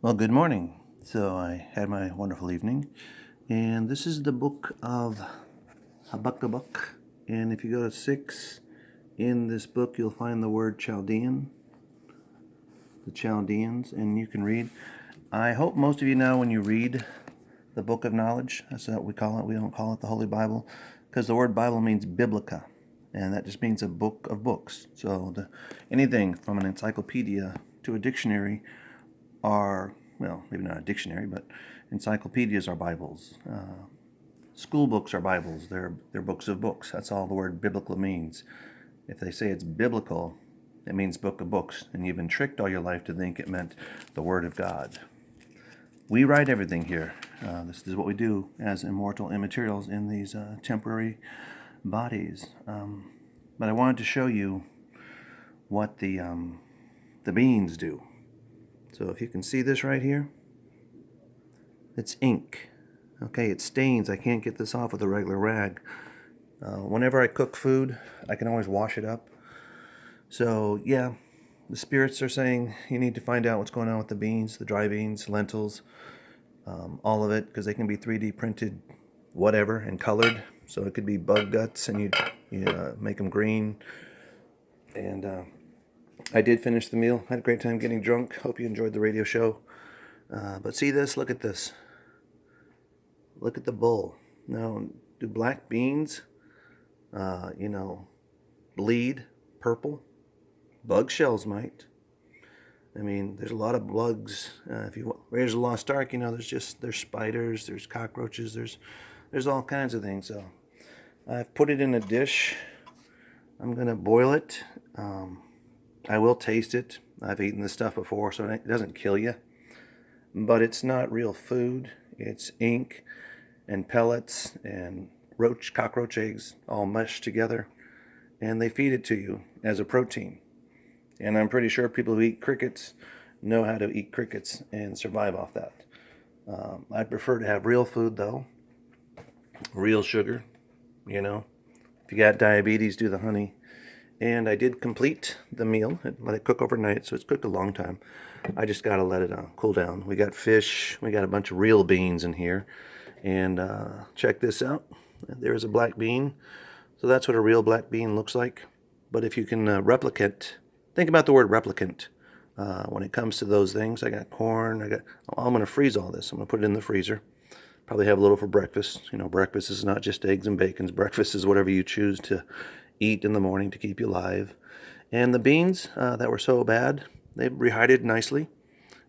Well, good morning. So I had my wonderful evening, and this is the book of Habakkuk. And if you go to 6 in this book, you'll find the word Chaldean, the Chaldeans, and you can read. I hope most of you know when you read the book of knowledge, that's what we call it. We don't call it the Holy Bible, because the word Bible means biblica, and that just means a book of books. So anything from an encyclopedia to a dictionary are, well, maybe not a dictionary, but encyclopedias are Bibles. School books are Bibles. They're books of books. That's all the word biblical means. If they say it's biblical, it means book of books, and you've been tricked all your life to think it meant the Word of God. We write everything here. This is what we do as immortal immaterials in these temporary bodies. But I wanted to show you what the beans do. So if you can see this right here, it's ink. Okay, it stains. I can't get this off with a regular rag. Whenever I cook food, I can always wash it up. So yeah, the spirits are saying you need to find out what's going on with the beans, the dry beans, lentils, all of it, because they can be 3D printed, whatever, and colored. So it could be bug guts, and you make them green. And I did finish the meal. Had a great time getting drunk. Hope you enjoyed the radio show. But see this? Look at this. Look at the bowl. Now, do black beans, bleed purple? Bug shells might. I mean, there's a lot of bugs. If you raise a lost ark, there's spiders, there's cockroaches, there's all kinds of things. So I've put it in a dish. I'm gonna boil it. I will taste it. I've eaten this stuff before, so it doesn't kill you. But it's not real food. It's ink and pellets and cockroach eggs all mushed together, and they feed it to you as a protein. And I'm pretty sure people who eat crickets know how to eat crickets and survive off that. I prefer to have real food, though. Real sugar, If you got diabetes, do the honey. And I did complete the meal. Let it cook overnight, so it's cooked a long time. I just got to let it cool down. We got fish. We got a bunch of real beans in here. And check this out. There's a black bean. So that's what a real black bean looks like. But if you can replicate, think about the word replicant. When it comes to those things, I got corn. I'm going to freeze all this. I'm going to put it in the freezer. Probably have a little for breakfast. Breakfast is not just eggs and bacon. Breakfast is whatever you choose to eat in the morning to keep you alive. And the beans that were so bad, they've rehydrated nicely.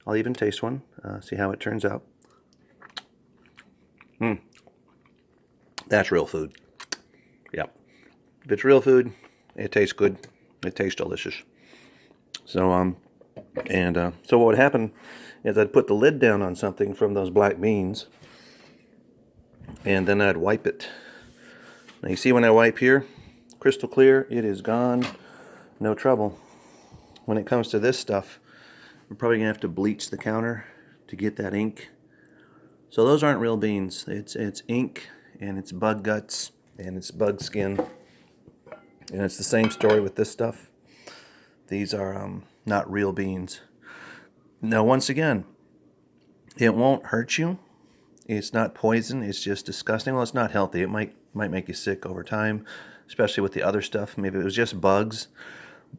I'll even taste one, see how it turns out. That's real food. Yep. If it's real food, it tastes good. It tastes delicious. So so what would happen is I'd put the lid down on something from those black beans, and then I'd wipe it. Now you see when I wipe here, crystal clear, it is gone, no trouble. When it comes to this stuff, I'm probably gonna have to bleach the counter to get that ink. So those aren't real beans. It's ink, and it's bug guts, and it's bug skin. And it's the same story with this stuff. These are not real beans. Now, once again, it won't hurt you. It's not poison. It's just disgusting. Well, it's not healthy. It might make you sick over time, especially with the other stuff. Maybe it was just bugs.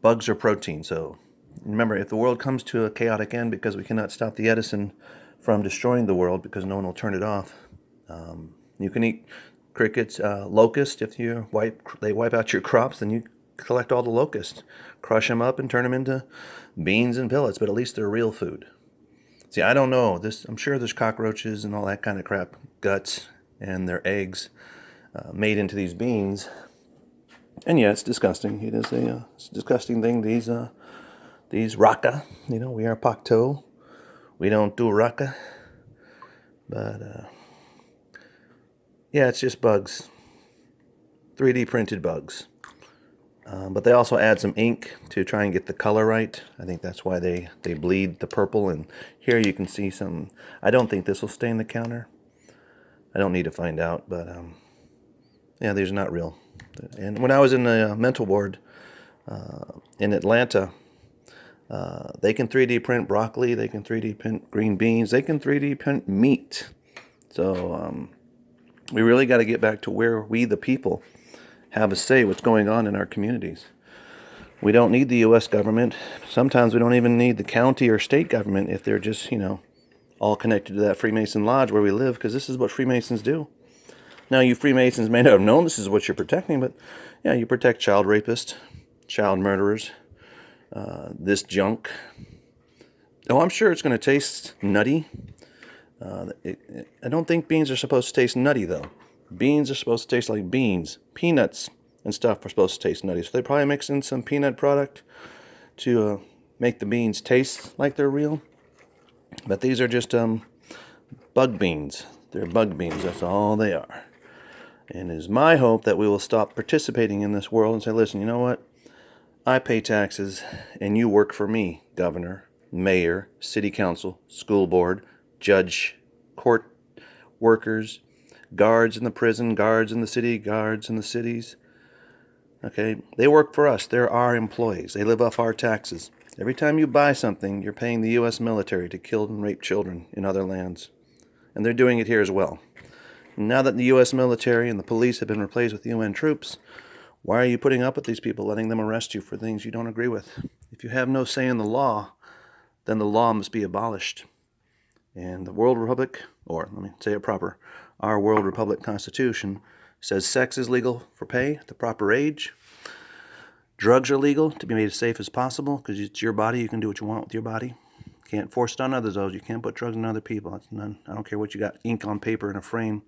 Bugs are protein. So remember, if the world comes to a chaotic end because we cannot stop the Edison from destroying the world because no one will turn it off, you can eat crickets, locusts. If they wipe out your crops, then you collect all the locusts, crush them up, and turn them into beans and pellets. But at least they're real food. See, I don't know. I'm sure there's cockroaches and all that kind of crap, guts, and their eggs made into these beans. And yeah, it's disgusting. It is a disgusting thing. These raka, we are Pacto. We don't do raka. But yeah, it's just bugs. 3D printed bugs. But they also add some ink to try and get the color right. I think that's why they bleed the purple. And here you can see some. I don't think this will stain the counter. I don't need to find out, but yeah, these are not real. And when I was in the mental ward in Atlanta, They can 3D print broccoli. They can 3D print green beans. They can 3D print meat. So we really got to get back to where we, the people, have a say what's going on in our communities. We don't need the U.S. government. Sometimes we don't even need the county or state government if they're just, all connected to that Freemason lodge where we live, because this is what Freemasons do. Now, you Freemasons may not have known this is what you're protecting, but yeah, you protect child rapists, child murderers, this junk. Oh, I'm sure it's going to taste nutty. I don't think beans are supposed to taste nutty, though. Beans are supposed to taste like beans. Peanuts and stuff are supposed to taste nutty. So they probably mix in some peanut product to make the beans taste like they're real. But these are just bug beans. They're bug beans. That's all they are. And it is my hope that we will stop participating in this world and say, listen, you know what? I pay taxes and you work for me, governor, mayor, city council, school board, judge, court workers, guards in the prison, guards in the city, guards in the cities. Okay, they work for us. They're our employees. They live off our taxes. Every time you buy something, you're paying the U.S. military to kill and rape children in other lands. And they're doing it here as well. Now that the U.S. military and the police have been replaced with UN troops, why are you putting up with these people, letting them arrest you for things you don't agree with? If you have no say in the law, then the law must be abolished. And the World Republic, or let me say it proper, our World Republic Constitution says sex is legal for pay at the proper age. Drugs are legal to be made as safe as possible because it's your body. You can do what you want with your body. Can't force it on others, though. You can't put drugs on other people. It's none. I don't care what you got, ink on paper in a frame.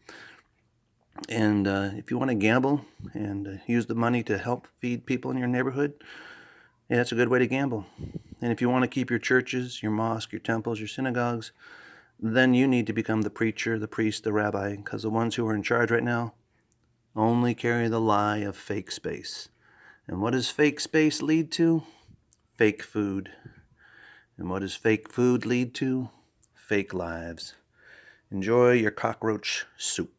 And if you want to gamble and use the money to help feed people in your neighborhood, yeah, that's a good way to gamble. And if you want to keep your churches, your mosques, your temples, your synagogues, then you need to become the preacher, the priest, the rabbi, because the ones who are in charge right now only carry the lie of fake space. And what does fake space lead to? Fake food. And what does fake food lead to? Fake lives. Enjoy your cockroach soup.